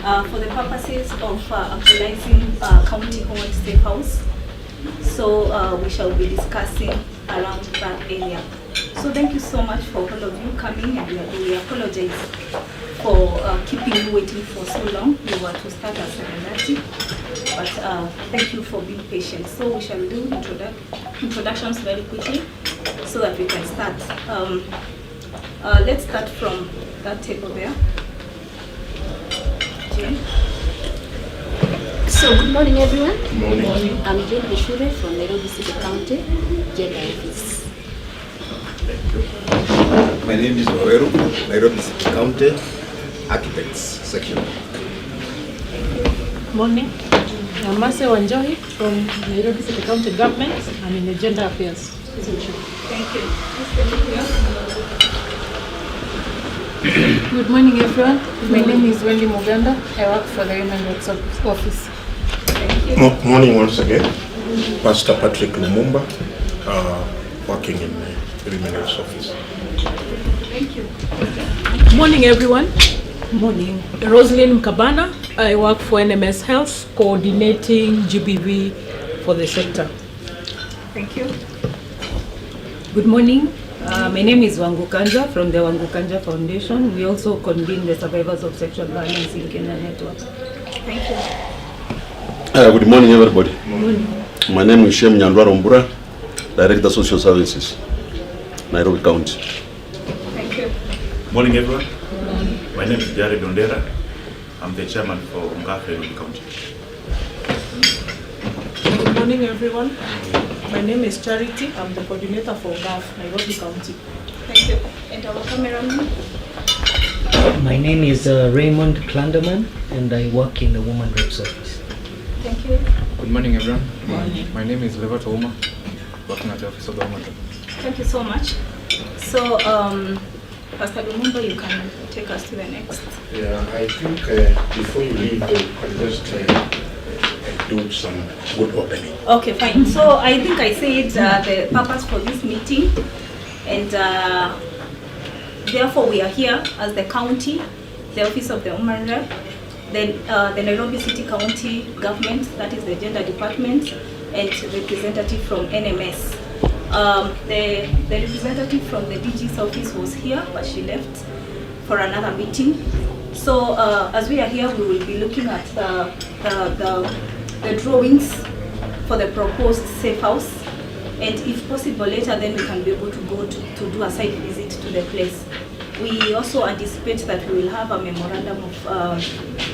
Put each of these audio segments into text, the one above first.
for the purposes of actualizing county-owned safe house. So we shall be discussing around that area. So thank you so much for all of you coming, and we apologize for keeping you waiting for so long. We were to start at 7:30, but thank you for being patient. So we shall do introductions very quickly so that we can start. Let's start from that table there. Jane. So good morning, everyone. Good morning. I'm Jane Shure from Nairobi City County, Gender Office. My name is Oweru, Nairobi City County, Architects Section. Morning. I'm Mase Wanjohi from Nairobi City County Government. I'm in the Gender Affairs section. Thank you. Good morning, everyone. My name is Wendy Muganda. I work for the Human Rights Office. Thank you. Morning once again. Pastor Patrick Lumumba, working in the Human Rights Office. Thank you. Morning, everyone. Morning. Roslyn Mkabana. I work for NMS Health, coordinating GBV for the sector. Thank you. Good morning. My name is Wangu Kanja from the Wangu Kanja Foundation. We also convene the Survivors of Sexual Violence in Kenya Network. Thank you. Good morning, everybody. Good morning. My name is Shem Nyandwara Mbura, Director Social Services, Nairobi County. Thank you. Morning, everyone. My name is Jared Ondera. I'm the chairman for Ungaf Nairobi County. Good morning, everyone. My name is Charity. I'm the coordinator for GAF, Nairobi County. Thank you. And our cameraman? My name is Raymond Klanderman, and I work in the Women Rights Office. Thank you. Good morning, everyone. My name is Levato Uma, working at the Office of the Woman. Thank you so much. So, Pastor Lumumba, you can take us to the next. Yeah, I think before you leave, you can just do some good opening. Okay, fine. So I think I said the purpose for this meeting, and therefore we are here as the county, the Office of the Woman Rep, then the Nairobi City County Government, that is the Gender Department, and representative from NMS. The representative from the DG's office was here, but she left for another meeting. So as we are here, we will be looking at the drawings for the proposed safe house, and if possible later then we can be able to go to do a site visit to the place. We also anticipate that we will have a memorandum of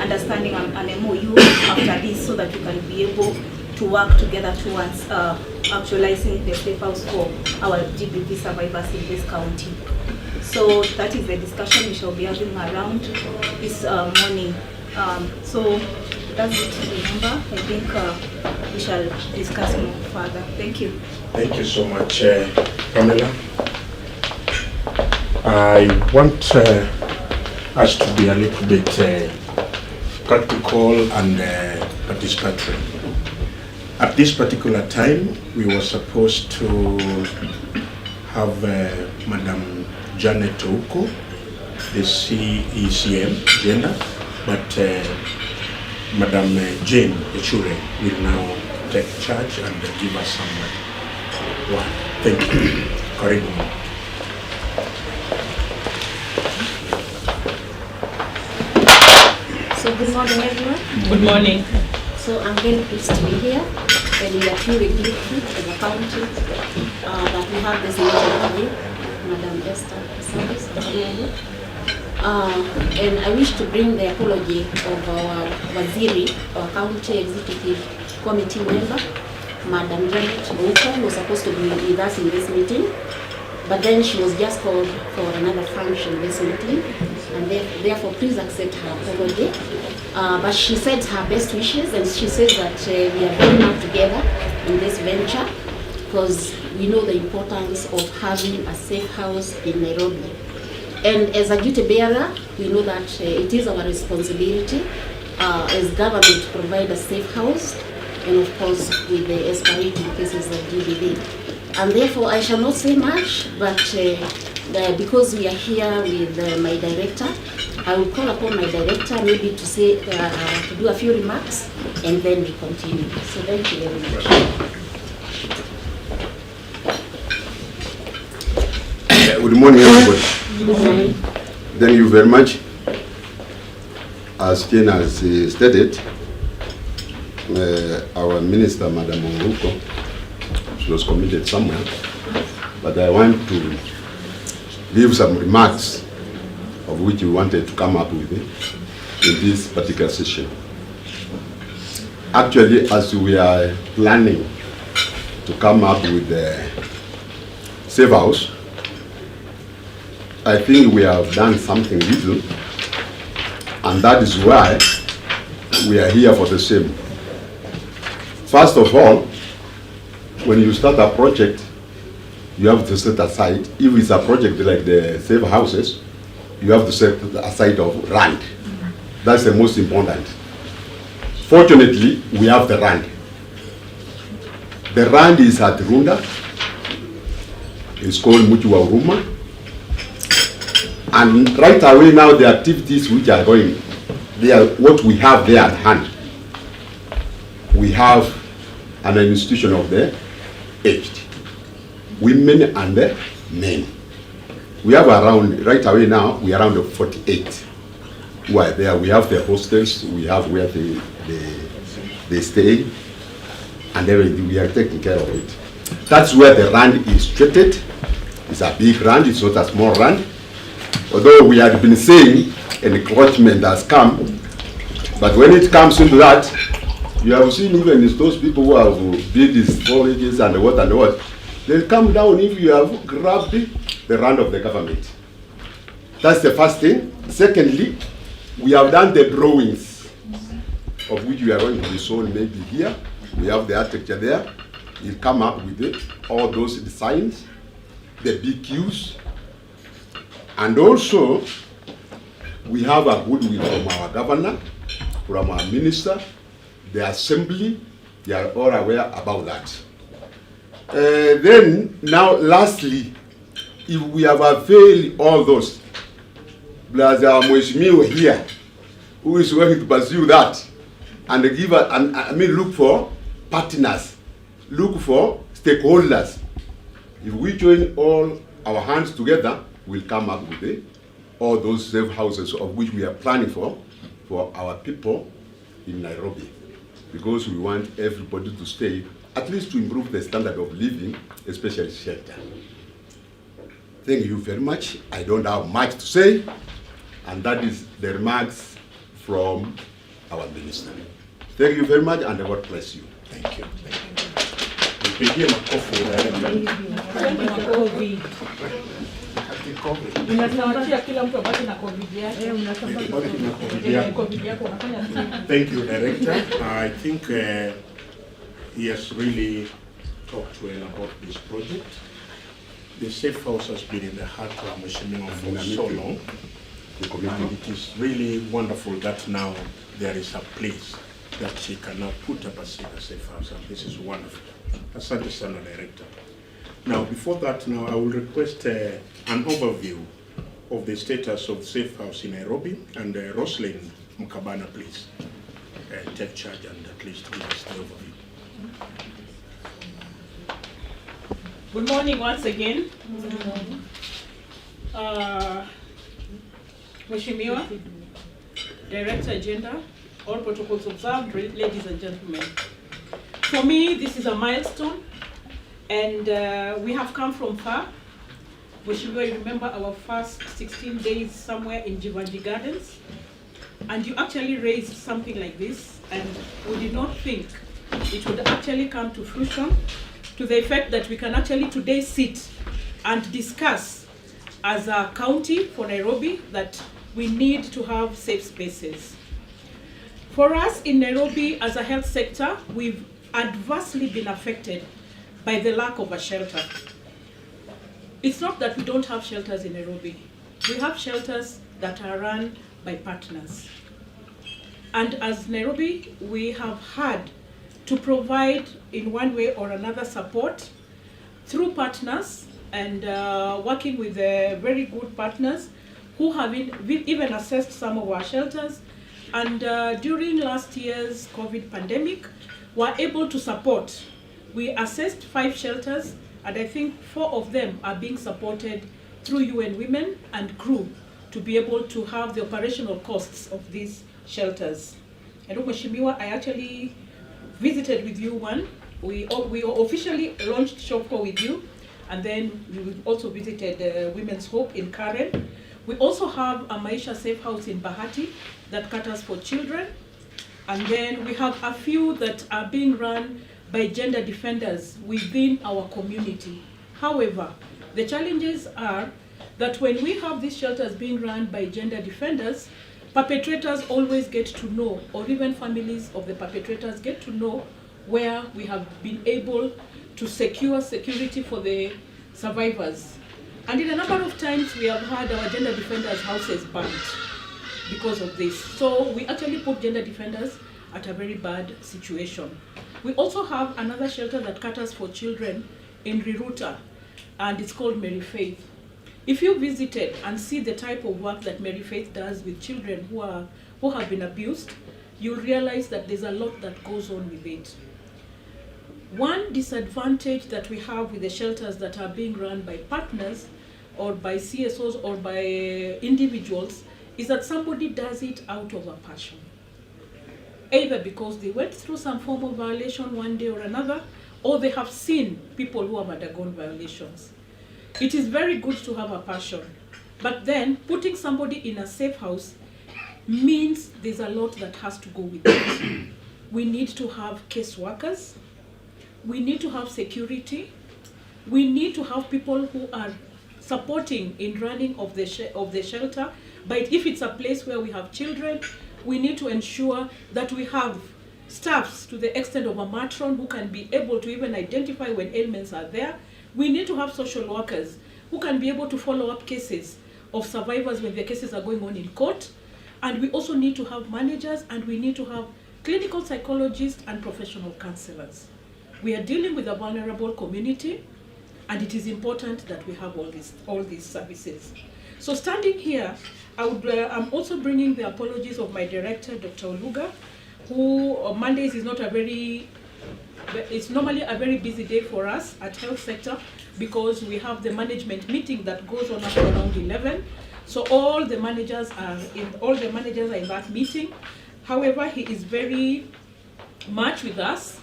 understanding, an MOU after this, so that we can be able to work together towards actualizing the safe house for our GBV survivors in this county. So that is the discussion we shall be having around this morning. So that's it. Remember, I think we shall discuss more further. Thank you. Thank you so much, Pamela. I want us to be a little bit practical and participatory. At this particular time, we were supposed to have Madam Janet Ouko, the CECM gender, but Madam Jane Shure will now take charge and give us some work. Thank you. Karibu. So good morning, everyone. Good morning. So I'm very pleased to be here, and we are truly grateful to the county that we have this meeting today, Madam Esther Service. And I wish to bring the apology of our Waziri, our County Executive Committee member, Madam Janet Ouko, who was supposed to be with us in this meeting, but then she was just called for another function this meeting, and therefore please accept her apology. But she sends her best wishes, and she says that we are very much together in this venture because we know the importance of having a safe house in Nairobi. And as a duty bearer, we know that it is our responsibility as government to provide a safe house, and of course with the escalating cases of GBV. And therefore I shall not say much, but because we are here with my director, I will call upon my director maybe to say, to do a few remarks, and then we continue. So thank you very much. Good morning, everybody. Good morning. Thank you very much. As Ken has stated, our minister, Madam Onguko, she was committed somewhere, but I want to give some remarks of which we wanted to come up with in this particular session. Actually, as we are planning to come up with the safe house, I think we have done something little, and that is why we are here for the same. First of all, when you start a project, you have to set aside, if it's a project like the safe houses, you have to set aside of land. That's the most important. Fortunately, we have the land. The land is at Runda. It's called Mutua Uruma. And right away now, the activities which are going, they are what we have there at hand. We have an institution of the aged, women and the men. We have around, right away now, we are around 48 who are there. We have the hostels, we have where they stay, and everything. We are taking care of it. That's where the land is treated. It's a big land, it's not a small land. Although we had been saying an encroachment has come, but when it comes into that, you have seen even those people who have built these storages and what, they'll come down if you have grabbed the land of the government. That's the first thing. Secondly, we have done the drawings of which we are going to be shown maybe here. We have the architecture there. He'll come up with it, all those designs, the BQs, and also we have a goodwill from our governor, from our minister, the assembly. They are all aware about that. Then, now lastly, if we have availed all those, plus our Mheshimiwa here, who is going to pursue that, and give look for partners, look for stakeholders. If we join all our hands together, we'll come up with all those safe houses of which we are planning for our people in Nairobi, because we want everybody to stay, at least to improve the standard of living, especially shelter. Thank you very much. I don't have much to say, and that is the remarks from our minister. Thank you very much, and God bless you. Thank you. Nipigie makofi Unasambatia kila mtu abaki na COVID yake. Thank you, Director. I think he has really talked well about this project. The safe house has been in the heart of Mheshimiwa for so long. And it is really wonderful that now there is a place that she can now put up a safe house, and this is wonderful. Asante sana, Director. Now, before that, now I will request an overview of the status of safe house in Nairobi, and Roslyn Mkabana, please take charge and at least give us the overview. Good morning once again. Mheshimiwa, Director Agenda, all protocols observed, ladies and gentlemen. For me, this is a milestone, and we have come from far. Mheshimiwa, you remember our first 16 days somewhere in Jivanji Gardens, and you actually raised something like this, and we did not think it would actually come to fruition, to the effect that we can actually today sit and discuss as a county for Nairobi that we need to have safe spaces. For us in Nairobi as a health sector, we've adversely been affected by the lack of a shelter. It's not that we don't have shelters in Nairobi. We have shelters that are run by partners. And as Nairobi, we have had to provide in one way or another support through partners and working with very good partners who have even assessed some of our shelters. And during last year's COVID pandemic, were able to support. We assessed 5 shelters, and I think 4 of them are being supported through UN Women and CREW to be able to have the operational costs of these shelters. And Mheshimiwa, I actually visited with you one. We officially launched Shopko with you, and then we also visited Women's Hope in Karen. We also have a Maisha Safe House in Bahati that caters for children. And then we have a few that are being run by gender defenders within our community. However, the challenges are that when we have these shelters being run by gender defenders, perpetrators always get to know, or even families of the perpetrators get to know where we have been able to secure security for the survivors. And in a number of times we have had our gender defenders' houses burnt because of this. So we actually put gender defenders at a very bad situation. We also have another shelter that caters for children in Riruta, and it's called Mary Faith. If you visited and see the type of work that Mary Faith does with children who have been abused, you'll realize that there's a lot that goes on with it. One disadvantage that we have with the shelters that are being run by partners or by CSOs or by individuals is that somebody does it out of a passion. Either because they went through some form of violation one day or another, or they have seen people who have undergone violations. It is very good to have a passion, but then putting somebody in a safe house means there's a lot that has to go with it. We need to have case workers, we need to have security, we need to have people who are supporting in running of the shelter. But if it's a place where we have children, we need to ensure that we have staffs to the extent of a matron who can be able to even identify when ailments are there. We need to have social workers who can be able to follow up cases of survivors when their cases are going on in court. And we also need to have managers, and we need to have clinical psychologists and professional counselors. We are dealing with a vulnerable community, and it is important that we have all these services. So standing here, I'm also bringing the apologies of my director, Dr. Oluga, who on Mondays is it's normally a very busy day for us at health sector because we have the management meeting that goes on up around 11. So all the managers are in that meeting. However, he is very much with us.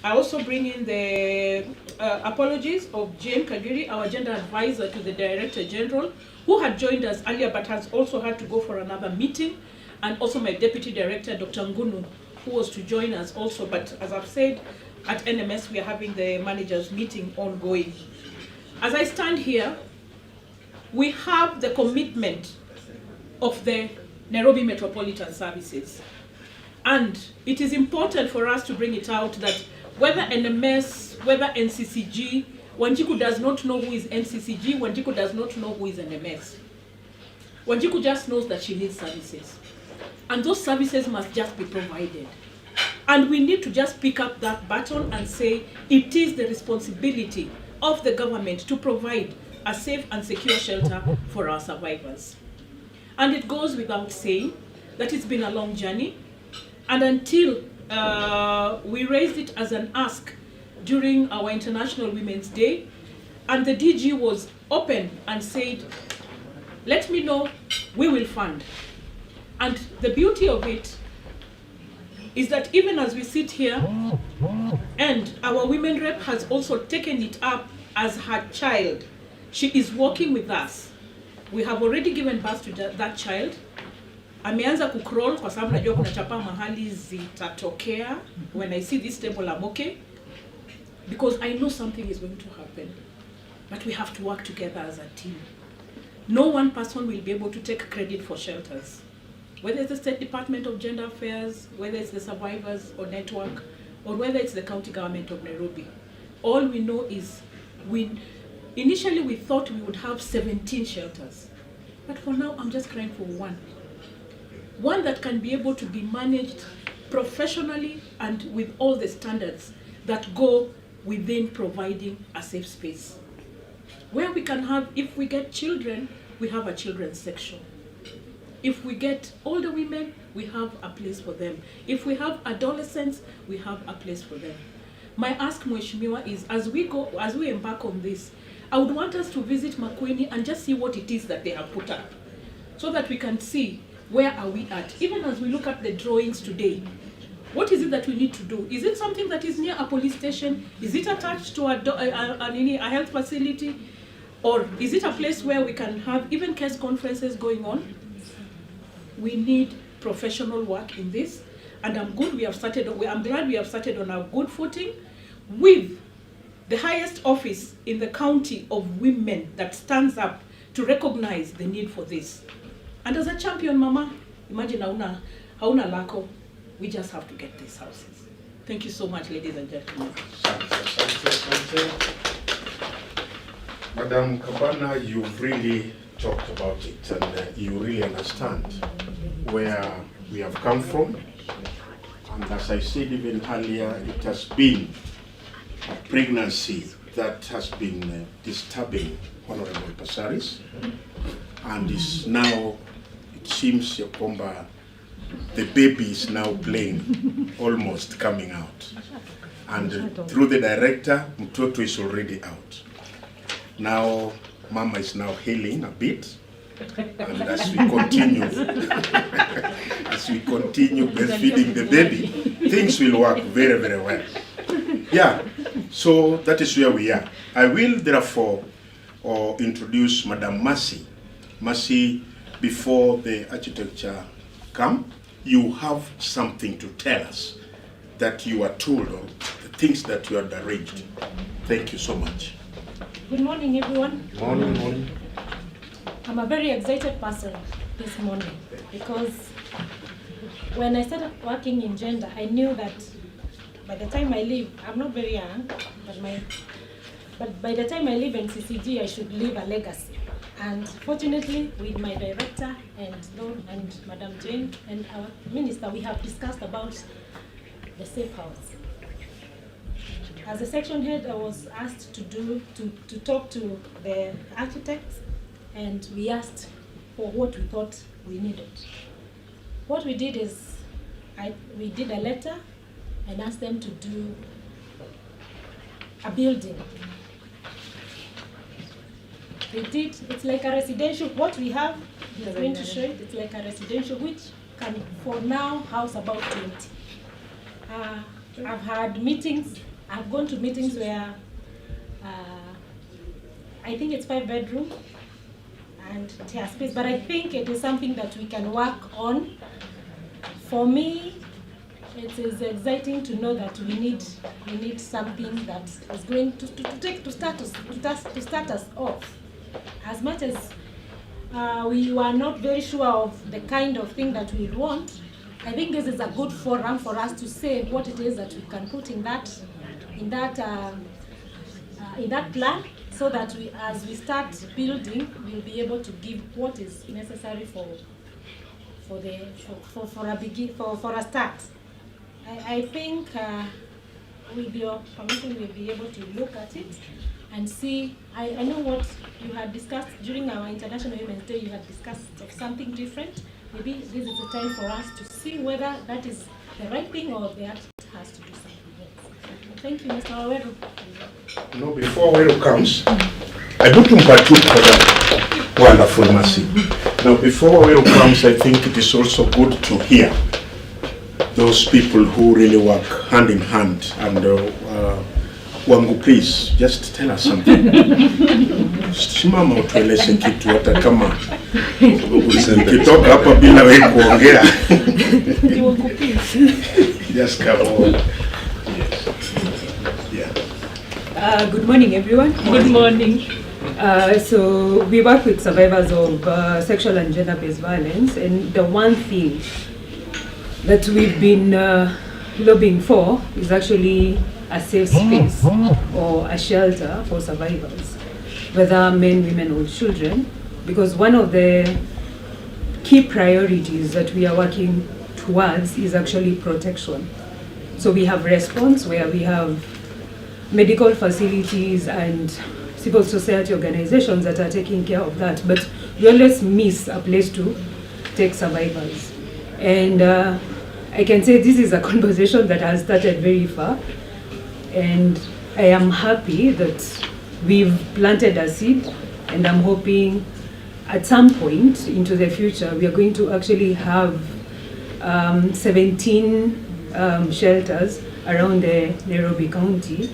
I also bring in the apologies of Jane Kagiri, our gender advisor to the Director General, who had joined us earlier but has also had to go for another meeting, and also my Deputy Director, Dr. Ngunu, who was to join us also. But as I've said, at NMS we are having the managers meeting ongoing. As I stand here, we have the commitment of the Nairobi Metropolitan Services. And it is important for us to bring it out that whether NMS, whether NCCG, Wanjiku does not know who is NCCG, Wanjiku does not know who is NMS. Wanjiku just knows that she needs services. And those services must just be provided. And we need to just pick up that baton and say it is the responsibility of the government to provide a safe and secure shelter for our survivors. And it goes without saying that it's been a long journey. And until we raised it as an ask during our International Women's Day, and the DG was open and said, let me know, we will fund. And the beauty of it is that even as we sit here, and our women rep has also taken it up as her child, she is working with us. We have already given birth to that child. Ameanza kucrawl kwa sababu najua kuna chapa mahali zitatokea. When I see this table, I'm okay. Because I know something is going to happen. But we have to work together as a team. No one person will be able to take credit for shelters. Whether it's the State Department of Gender Affairs, whether it's the Survivors or Network, or whether it's the County Government of Nairobi. All we know is initially we thought we would have 17 shelters. But for now, I'm just crying for one. One that can be able to be managed professionally and with all the standards that go within providing a safe space. Where we can have, if we get children, we have a children's section. If we get older women, we have a place for them. If we have adolescents, we have a place for them. My ask, Mheshimiwa, is as we embark on this, I would want us to visit Makueni and just see what it is that they have put up, so that we can see where are we at. Even as we look at the drawings today, what is it that we need to do? Is it something that is near a police station? Is it attached to a health facility? Or is it a place where we can have even case conferences going on? We need professional work in this, and I'm glad we have started on a good footing with the highest office in the county of women that stands up to recognize the need for this. And as a champion, Mama, imagine hauna lako, we just have to get these houses. Thank you so much, ladies and gentlemen. Madam Kabana, you've really talked about it, and you really understand where we have come from. And as I said even earlier, it has been a pregnancy that has been disturbing Honorable Pasaris, and is now, it seems, the baby is now playing, almost coming out. And through the director, Mtoto is already out. Now, Mama is now healing a bit, and as we continue, breastfeeding the baby, things will work very, very well. Yeah, so that is where we are. I will therefore introduce Madam Mercy. Mercy, before the architecture come, you have something to tell us that you are told of, the things that you had arranged. Thank you so much. Good morning, everyone. Morning, morning. I'm a very excited person this morning because when I started working in gender, I knew that by the time I leave, I'm not very young, but by the time I leave in CCG, I should leave a legacy. And fortunately, with my director and Madam Jane and our minister, we have discussed about the safe house. As a section head, I was asked to talk to the architects, and we asked for what we thought we needed. What we did is, we did a letter and asked them to do a building. They did, it's like a residential, what we have, I'm going to show it, it's like a residential which can, for now, house about 20. I've had meetings, I've gone to meetings where I think it's 5 bedroom and it has space, but I think it is something that we can work on. For me, it is exciting to know that we need something that is going to start us off. As much as we were not very sure of the kind of thing that we want, I think this is a good forum for us to say what it is that we can put in that plan, so that as we start building, we'll be able to give what is necessary for a start. I think with your permission, we'll be able to look at it and see. I know what you had discussed during our International Women's Day. You had discussed of something different. Maybe this is the time for us to see whether that is the right thing or the architect has to do something else. Thank you, Mr. Aweru. No, before Aweru comes, I put him for that wonderful Mercy. Now, before Aweru comes, I think it is also good to hear those people who really work hand in hand. And Wangu, please, just tell us something. Simama utueleze kitu hata kama ukitoka hapa bila wewe kuongea. Just come on. Good morning, everyone. Good morning. So we work with survivors of sexual and gender-based violence, and the one thing that we've been lobbying for is actually a safe space or a shelter for survivors, whether men, women or children, because one of the key priorities that we are working towards is actually protection. So we have response where we have medical facilities and civil society organizations that are taking care of that, but we always miss a place to tech survivors. And I can say this is a conversation that has started very far, and I am happy that we've planted a seed, and I'm hoping at some point into the future we are going to actually have 17 shelters around the Nairobi County,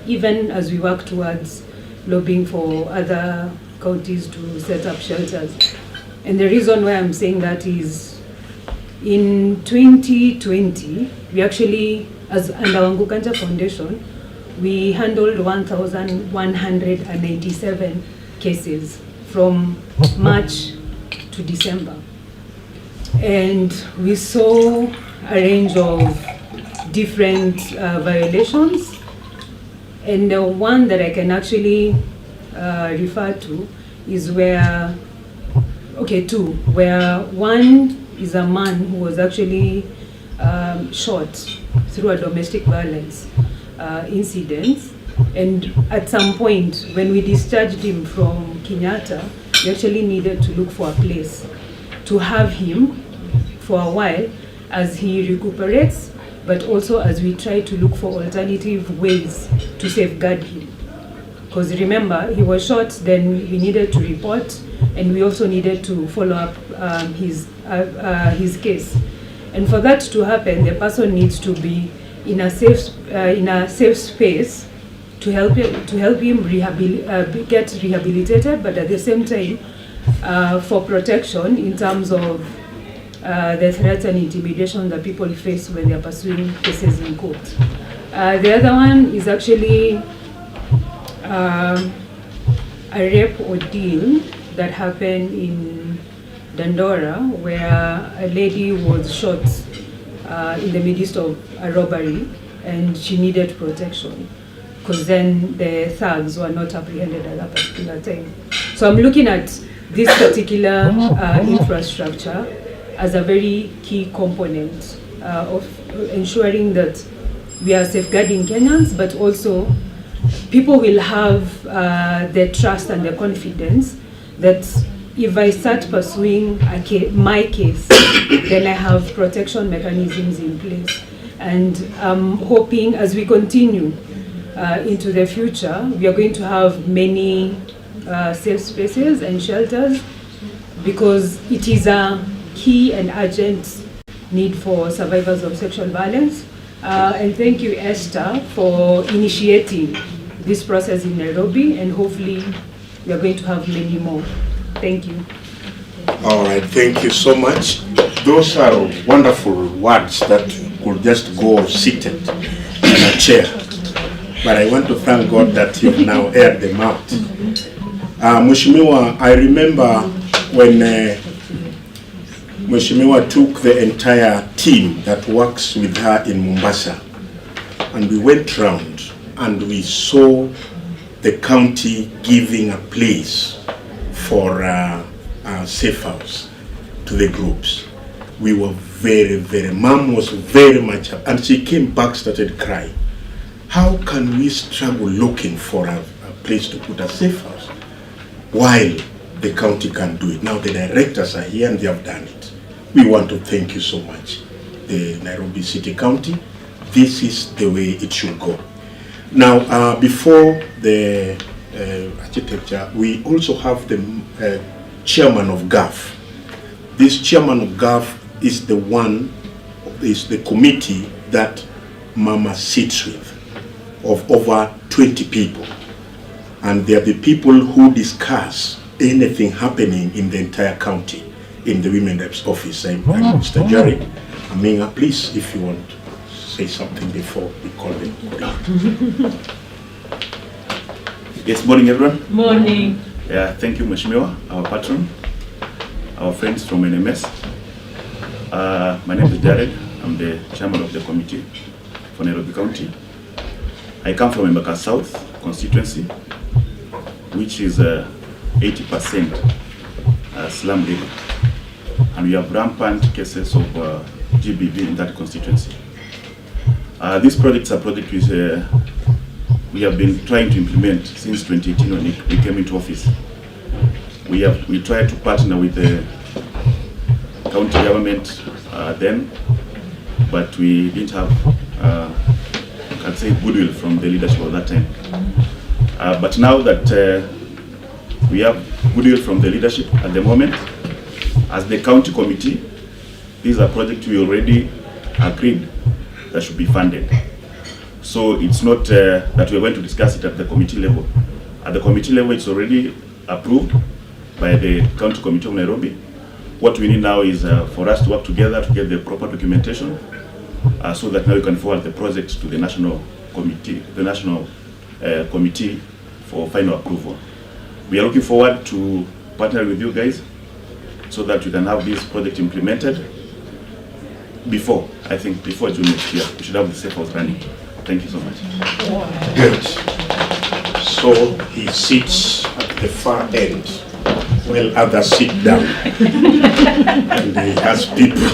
even as we work towards lobbying for other counties to set up shelters. And the reason why I'm saying that is in 2020, we actually, as under Wangukanja Foundation, we handled 1,197 cases from March to December. And we saw a range of different violations. And the one that I can actually refer to is where, where one is a man who was actually shot through a domestic violence incident. And at some point, when we discharged him from Kenyatta, we actually needed to look for a place to have him for a while as he recuperates, but also as we try to look for alternative ways to safeguard him. Because remember, he was shot, then we needed to report, and we also needed to follow up his case. And for that to happen, the person needs to be in a safe space to help him get rehabilitated, but at the same time for protection in terms of the threats and intimidation that people face when they are pursuing cases in court. The other one is actually a rape ordeal that happened in Dandora, where a lady was shot in the midst of a robbery, and she needed protection because then the thugs were not apprehended at that particular time. So I'm looking at this particular infrastructure as a very key component of ensuring that we are safeguarding Kenyans, but also people will have the trust and the confidence that if I start pursuing my case, then I have protection mechanisms in place. And I'm hoping as we continue into the future, we are going to have many safe spaces and shelters, because it is a key and urgent need for survivors of sexual violence. And thank you, Esther, for initiating this process in Nairobi, and hopefully we are going to have many more. Thank you. All right, thank you so much. Those are wonderful words that could just go seated in a chair. But I want to thank God that you've now aired them out. Mheshimiwa, I remember when Mheshimiwa took the entire team that works with her in Mombasa, and we went round and we saw the county giving a place for safe house to the groups. We were Mom was very much up, and she came back, started crying. How can we struggle looking for a place to put a safe house while the county can do it? Now the directors are here and they have done it. We want to thank you so much, the Nairobi City County. This is the way it should go. Now, before the architecture, we also have the chairman of GAF. This chairman of GAF is the committee that Mama sits with, of over 20 people. And they are the people who discuss anything happening in the entire county in the Women Reps office. I'm Mr. Jared Aminga, please, if you want to say something before we call it. Yes, morning everyone. Morning. Yeah, thank you, Mheshimiwa, our patron, our friends from NMS. My name is Jared. I'm the chairman of the committee for Nairobi County. I come from Embaka South constituency, which is 80% slum living. And we have rampant cases of GBV in that constituency. These projects are projects which we have been trying to implement since 2018 when we came into office. We tried to partner with the county government then, but we didn't have, I'd say, goodwill from the leadership of that time. But now that we have goodwill from the leadership at the moment, as the county committee, this is a project we already agreed that should be funded. So it's not that we're going to discuss it at the committee level. At the committee level, it's already approved by the county committee of Nairobi. What we need now is for us to work together to get the proper documentation so that now we can forward the project to the national committee, committee for final approval. We are looking forward to partner with you guys so that we can have this project implemented before June next year. We should have the safe house running. Thank you so much. Good. So he sits at the far end while others sit down. And he has people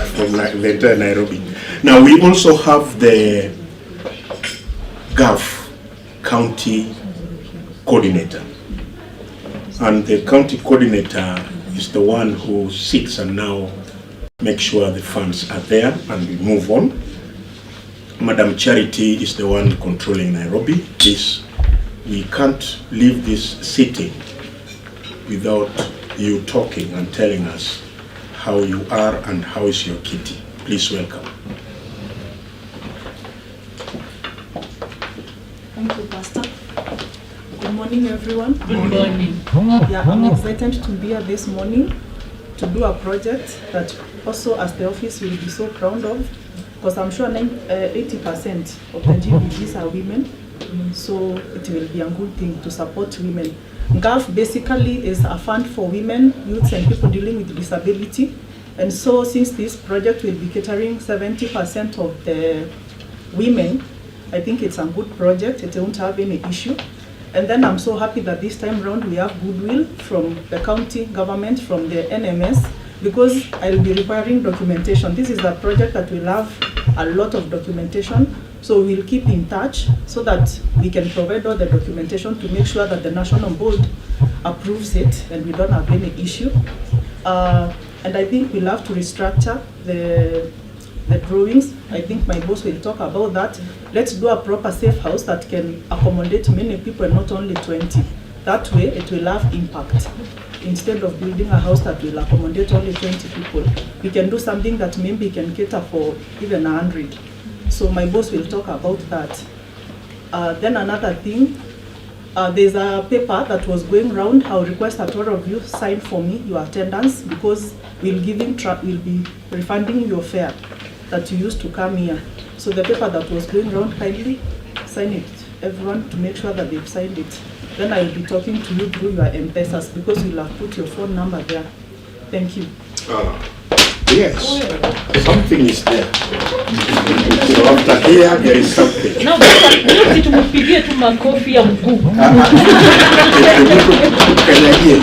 from the entire Nairobi. Now we also have the Gulf County Coordinator. And the county coordinator is the one who sits and now makes sure the funds are there and we move on. Madam Charity is the one controlling Nairobi. We can't leave this sitting without you talking and telling us how you are and how is your kitty. Please welcome. Thank you, Pastor. Good morning, everyone. Good morning. Yeah, I'm excited to be here this morning to do a project that also as the office will be so proud of, because I'm sure 80% of the GBGs are women, so it will be a good thing to support women. GAF basically is a fund for women, youths and people dealing with disability, and so since this project will be catering 70% of the women, I think it's a good project, it won't have any issue. And then I'm so happy that this time around we have goodwill from the county government, from the NMS, because I'll be requiring documentation. This is a project that will have a lot of documentation, so we'll keep in touch so that we can provide all the documentation to make sure that the national board approves it and we don't have any issue. And I think we'll have to restructure the drawings. I think my boss will talk about that. Let's do a proper safe house that can accommodate many people and not only 20. That way it will have impact. Instead of building a house that will accommodate only 20 people, we can do something that maybe can cater for even 100. So my boss will talk about that. Then another thing, there's a paper that was going around. I'll request that all of you sign for me your attendance, because we'll be refunding your fare that you used to come here. So the paper that was going around, kindly sign it, everyone, to make sure that they've signed it. Then I will be talking to you through your M-Pesas, because you'll have put your phone number there. Thank you. Yes, something is there. So after here, there is something. Now, tumupigie tu makofi ya mguu.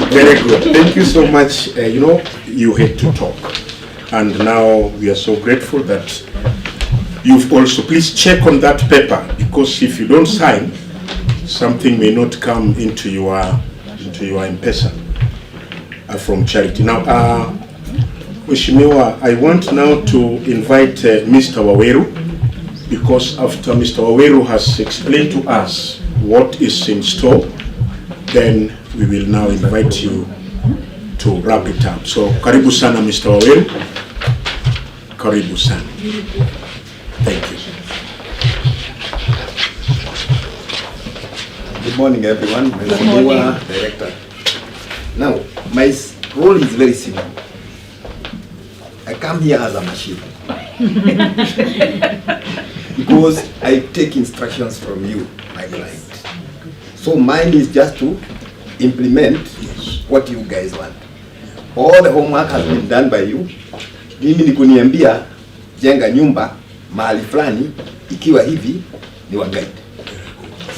Very good. Thank you so much. You had to talk. And now we are so grateful that you've also, please check on that paper, because if you don't sign, something may not come into your M-Pesa from Charity. Now, Mheshimiwa, I want now to invite Mr. Waweru, because after Mr. Waweru has explained to us what is in store, then we will now invite you to wrap it up. So, karibu sana Mr. Waweru. Karibu sana. Thank you. Good morning, everyone. Mheshimiwa Director. Now, my role is very simple. I come here as a machine because I take instructions from you, my client. So mine is just to implement what you guys want. All the homework has been done by you. Mimi ni kuniambia jenga nyumba mahali fulani, ikiwa hivi ni wa guide.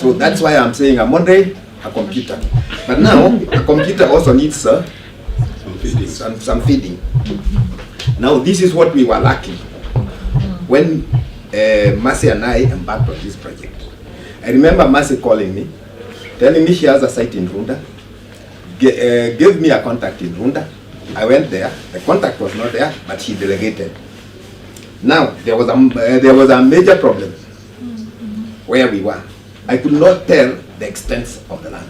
So that's why I'm saying I'm already a computer. But now a computer also needs some feeding. Now this is what we were lacking when Mercy and I embarked on this project. I remember Mercy calling me, telling me she has a site in Runda, gave me a contact in Runda, I went there. The contact was not there, but he delegated. Now there was a major problem where we were. I could not tell the extent of the land.